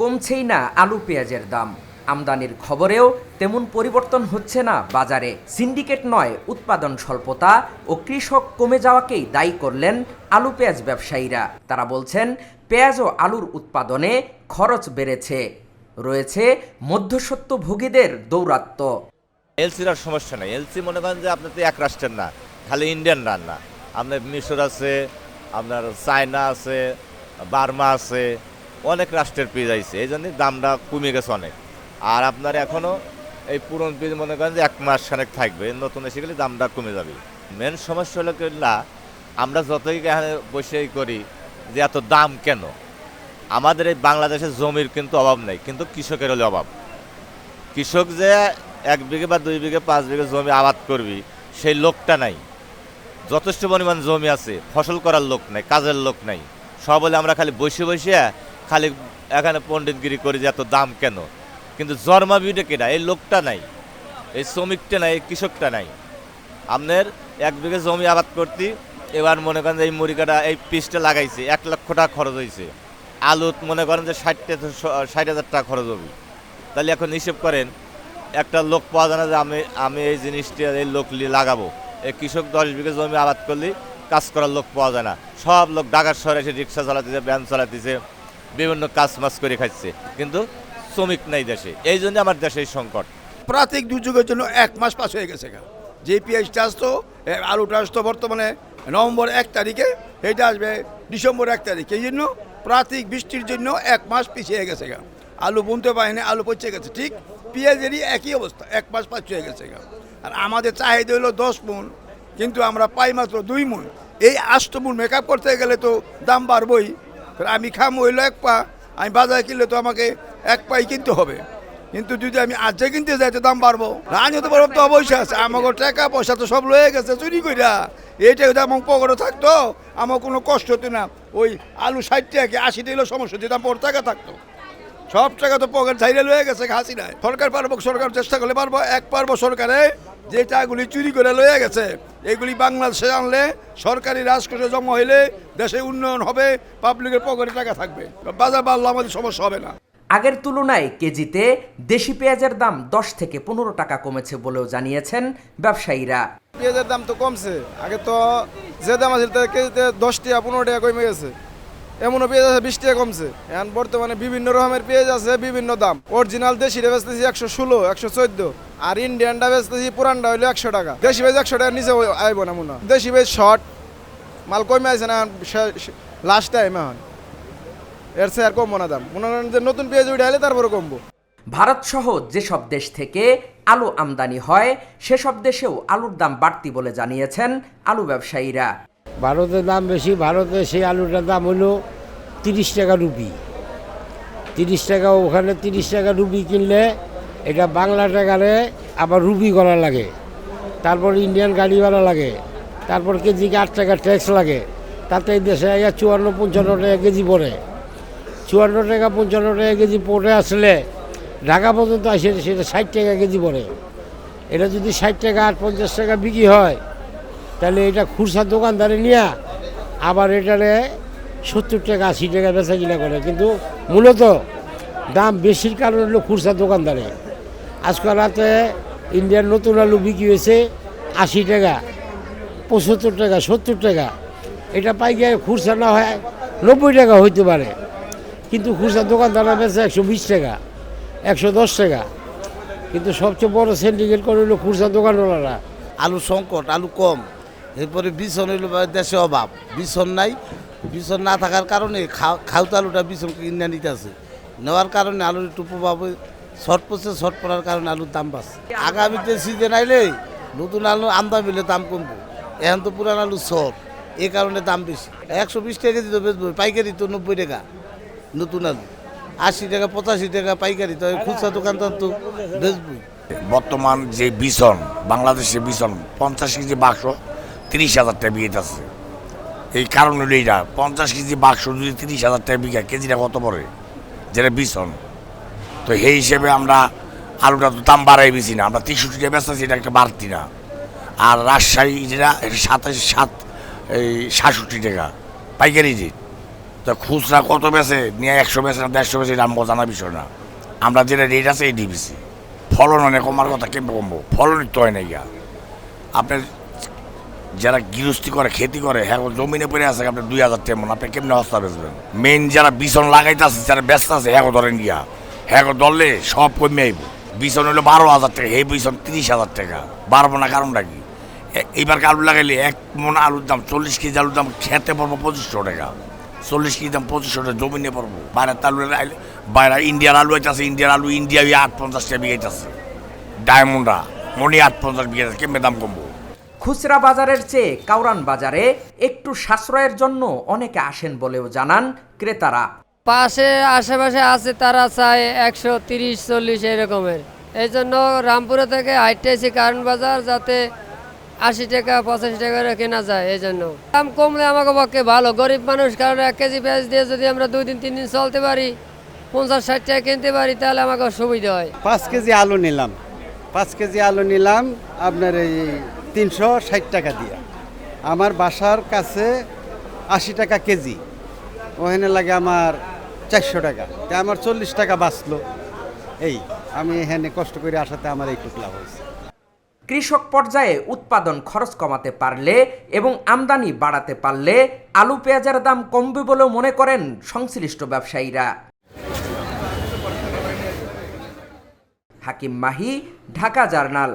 কমছেই না আলু পেঁয়াজের দাম। আমদানির খবরেও তেমন পরিবর্তন হচ্ছে না বাজারে। সিন্ডিকেট নয়, উৎপাদন স্বল্পতা ও কৃষক কমে যাওয়াকেই দায়ী করলেন আলু পেঁয়াজ ব্যবসায়ীরা। তারা বলছেন, পেঁয়াজ ও আলুর উৎপাদনে খরচ বেড়েছে, রয়েছে মধ্যস্বত্বভোগীদের দৌরাত্ম্য। এলসির আর সমস্যা নাই। এলসি মনে করেন যে আপনার তো এক রাষ্ট্রের না, খালি ইন্ডিয়ান রান্না। আপনার মিশর আছে, আপনার চায়না আছে, বার্মা আছে, অনেক রাষ্ট্রের পেঁয়াজ আইছে, এই জন্যই দামটা কমে গেছে অনেক। আর আপনার এখনও এই পুরনো পেঁয়াজ মনে করেন যে 1 মাস খানেক থাকবে, নতুন এসে গেলে দামটা কমে যাবে। মেন সমস্যা হলো কিনা, আমরা যতই এখানে বসেই করি যে এত দাম কেন। আমাদের এই বাংলাদেশের জমির কিন্তু অভাব নেই, কিন্তু কৃষকের হলে অভাব। কৃষক যে 1 বিঘে বা 2 বিঘে 5 বিঘে জমি আবাদ করবি, সেই লোকটা নাই। যথেষ্ট পরিমাণ জমি আছে, ফসল করার লোক নাই, কাজের লোক নাই। সব বলে আমরা খালি বসে বসে খালি এখানে পণ্ডিতগিরি করি যে এত দাম কেন। কিন্তু জন্মাবিটা কেনা, এই লোকটা নাই, এই শ্রমিকটা নাই, এই কৃষকটা নাই। আপনার 1 বিঘে জমি আবাদ করতে এবার মনে করেন যে এই মুড়িকাটা এই পিসটা লাগাইছে 1 লক্ষ টাকা খরচ হয়েছে। আলুত মনে করেন যে 60,000 টাকা খরচ হবে। তাহলে এখন হিসেব করেন, একটা লোক পাওয়া যায় না যে আমি এই জিনিসটা এই লোক লাগাবো। এই কৃষক 10 বিঘে জমি আবাদ করলে কাজ করার লোক পাওয়া যায় না। সব লোক ঢাকার শহরে এসে রিক্সা চালাতেছে, ভ্যান চালাতেছে, বিভিন্ন কাজ মাছ করে খাচ্ছে, কিন্তু শ্রমিক নাই দেশে। এই জন্য আমার দেশে এই সংকট। প্রাকৃতিক দুর্যোগের জন্য 1 মাস পাস হয়ে গেছে। যে পেঁয়াজটা আসতো, আলুটা আসতো বর্তমানে নভেম্বর 1 তারিখে, এটা আসবে ডিসেম্বর 1 তারিখে। এই জন্য প্রাকৃতিক বৃষ্টির জন্য 1 মাস পিছিয়ে গেছে। আলু বুনতে পারেনি, আলু পচে গেছে। ঠিক পেঁয়াজেরই একই অবস্থা, 1 মাস পাস হয়ে গেছে। আর আমাদের চাহিদা হলো 10 মণ, কিন্তু আমরা পাই মাত্র 2 মণ। এই 8 মণ মেকআপ করতে গেলে তো দাম বাড়বই। আমি খামো হইলো 1 পা, আমি বাজারে কিনলে তো আমাকে 1 পাই কিনতে হবে। কিন্তু যদি আমি আজকে কিনতে যাই তো দাম বাড়বো। রাজনীতি বরফ তো অবশ্যই আছে। আমাকে টাকা পয়সা তো সব লয়ে গেছে চুরি কইরা। এইটা যদি আমার পকেটে থাকতো, আমার কোনো কষ্ট হতো না। ওই আলু 60 টাকা কি 80 টাকা সমস্যা, যদি আমার টাকা থাকতো। সব টাকা তো পকেট ছাইড়ে লয়ে গেছে হাসিনায়। সরকার পারবো, সরকার চেষ্টা করলে পারবো। পারবো সরকারে যে টাকাগুলি চুরি করে লয়ে গেছে, এগুলি বাংলাদেশে আনলে সরকারি রাজকোষে জমা হইলে দেশে উন্নয়ন হবে, পাবলিকের পকেটে টাকা থাকবে, বাজার বাড়লে আমাদের সমস্যা হবে না। আগের তুলনায় কেজিতে দেশি পেঁয়াজের দাম 10 থেকে 15 টাকা কমেছে বলেও জানিয়েছেন ব্যবসায়ীরা। পেঁয়াজের দাম তো কমছে। আগে তো যে দাম আছে কেজিতে 10 টাকা 15 টাকা কমে গেছে। এমনও পেঁয়াজ আছে 20 টাকা কমছে। এখন বর্তমানে বিভিন্ন রকমের পেঁয়াজ আছে, বিভিন্ন দাম। অরিজিনাল দেশিটা বেচতেছি 116, 114, আর ইন্ডিয়ানটা বেচতেছি পুরানটা হইলো 100 টাকা। দেশি পেঁয়াজ 100 টাকার নিচে আইব না মনে হয়। দেশি পেঁয়াজ শর্ট মাল কমে আছে না, লাস্ট টাইম এখন এর চেয়ে আর কমবো না দাম। মনে করেন যে নতুন পেঁয়াজ উঠে আইলে তারপরে কমবো। ভারত সহ যেসব দেশ থেকে আলু আমদানি হয়, সেসব দেশেও আলুর দাম বাড়তি বলে জানিয়েছেন আলু ব্যবসায়ীরা। ভারতের দাম বেশি। ভারতে সেই আলুটার দাম হলো 30 টাকা রুপি। 30 টাকা, ওখানে 30 টাকা রুপি কিনলে এটা বাংলা টাকারে আবার রুপি করা লাগে, তারপর ইন্ডিয়ান গাড়ি ভাড়া লাগে, তারপর কেজিকে 8 টাকা ট্যাক্স লাগে। তাতে এই দেশে 54-55 টাকা কেজি পড়ে। 54 টাকা 55 টাকা কেজি পড়ে আসলে ঢাকা পর্যন্ত আসে সেটা 60 টাকা কেজি পড়ে। এটা যদি 60 টাকা আর 50 টাকা বিক্রি হয়, তাহলে এটা খুচরা দোকানদারে নিয়ে আবার এটারে 70 টাকা 80 টাকা বেচা কিনা করে। কিন্তু মূলত দাম বেশির কারণ হলো খুচরা দোকানদারে। আজকাল রাতে ইন্ডিয়ান নতুন আলু বিক্রি হয়েছে 80 টাকা, 75 টাকা, 70 টাকা। এটা পাইকারি খুচরা না হয় 90 টাকা হইতে পারে, কিন্তু খুচরা দোকানদাররা বেচে 120 টাকা, 110 টাকা। কিন্তু সবচেয়ে বড় সিন্ডিকেট করে হলো খুচরা দোকানওয়ালারা। আলু সংকট, আলু কম। এরপরে বিছন হইল দেশে অভাব, বিছন নাই। বিছন না থাকার কারণে খাউতা আলুটা বিছন কিনে নিতে আছে, নেওয়ার কারণে আলুর একটু প্রভাব শর্ট পড়ছে। শর্ট পড়ার কারণে আলুর দাম বাড়ছে। আগামীতে সিজন আইলে নতুন আলু আমদানি হলে দাম কমবে। এখন তো পুরান আলু শর্ট, এই কারণে দাম বেশি। 120 টাকা কেজি তো বেচবো, পাইকারি তো 90 টাকা নতুন আলু, 80 টাকা 85 টাকা পাইকারি, তো খুচরা দোকানদার তো বেচবই। বর্তমান যে বিছন, বাংলাদেশের বিছন 50 কেজি বাক্স 30,000 টাকা বিয়ে আছে। এই কারণ হলো এইটা, 50 কেজি বাক্স যদি 30,000 টাকা বিঘা, কেজিটা কত পড়ে যেটা বিছন। তো সেই হিসেবে আমরা আলুটা তো দাম বাড়াই বেশি না, আমরা 63 টাকা বেচতেছি, এটা একটা বাড়তি না। আর রাজশাহী যেটা 67 টাকা পাইকারি রেট, তো খুচরা কত বেছে নিয়ে 100 বেছে না 150 বেছে এটা আমার জানা বিষয় না। আমরা যেটা রেট আছে এই ডিবিসি ফলন অনেক কমার কথা কেমন কমবো, ফলনই তো হয় না গিয়া। আপনার যারা গৃহস্থী করে খেতি করে হ্যাঁ জমিনে পড়ে আছে আপনার 2000 টাকা মন, আপনি কেমনে হস্তা বেচবেন? মেইন যারা বিছন লাগাইতে আছে যারা ব্যস্ত আছে হ্যাঁ ধরেন গিয়া, হ্যাঁ ধরলে সব কমে আইব। বিছন হইলো 12,000 টাকা, এই বিছন 30,000 টাকা, বাড়বো না কারণটা কি? এইবার আলু লাগাইলে 1 মন আলুর দাম 40 কেজি আলুর দাম খেতে পড়বো 2500 টাকা, 40 কেজি দাম 2500 টাকা জমিনে পড়বো। বাইরের আলু বাইরে ইন্ডিয়ার আলু আইতেছে, ইন্ডিয়ার আলু ইন্ডিয়া 850 টাকা বিঘাইতেছে, ডায়মন্ডা মনি 850 বিঘাইতেছে, কেমনে দাম কমবো? খুচরা বাজারের চেয়ে কাউরান বাজারে একটু সাশ্রয়ের জন্য অনেকে আসেন বলেও জানান ক্রেতারা। পাশে আশেপাশে আছে তারা চায় 130-40 এরকমের। এই জন্য রামপুরা থেকে হাইটে এসে কারণ বাজার যাতে 80 টাকা 85 টাকা করে কেনা যায়। এই জন্য দাম কমলে আমাকে পক্ষে ভালো, গরিব মানুষ, কারণ 1 কেজি পেঁয়াজ দিয়ে যদি আমরা 2 দিন 3 দিন চলতে পারি, 50-60 টাকা কিনতে পারি, তাহলে আমাকে সুবিধা হয়। 5 কেজি আলু নিলাম, 5 কেজি আলু নিলাম আপনার এই 360 টাকা দিয়ে। আমার বাসার কাছে 80 টাকা কেজি, ওখানে লাগে আমার 400 টাকা, তাই আমার 40 টাকা বাঁচলো। এই আমি এখানে কষ্ট করে আসাতে আমার এইটুকু লাভ হয়েছে। কৃষক পর্যায়ে উৎপাদন খরচ কমাতে পারলে এবং আমদানি বাড়াতে পারলে আলু পেঁয়াজের দাম কমবে বলেও মনে করেন সংশ্লিষ্ট ব্যবসায়ীরা। হাকিম মাহি, ঢাকা জার্নাল।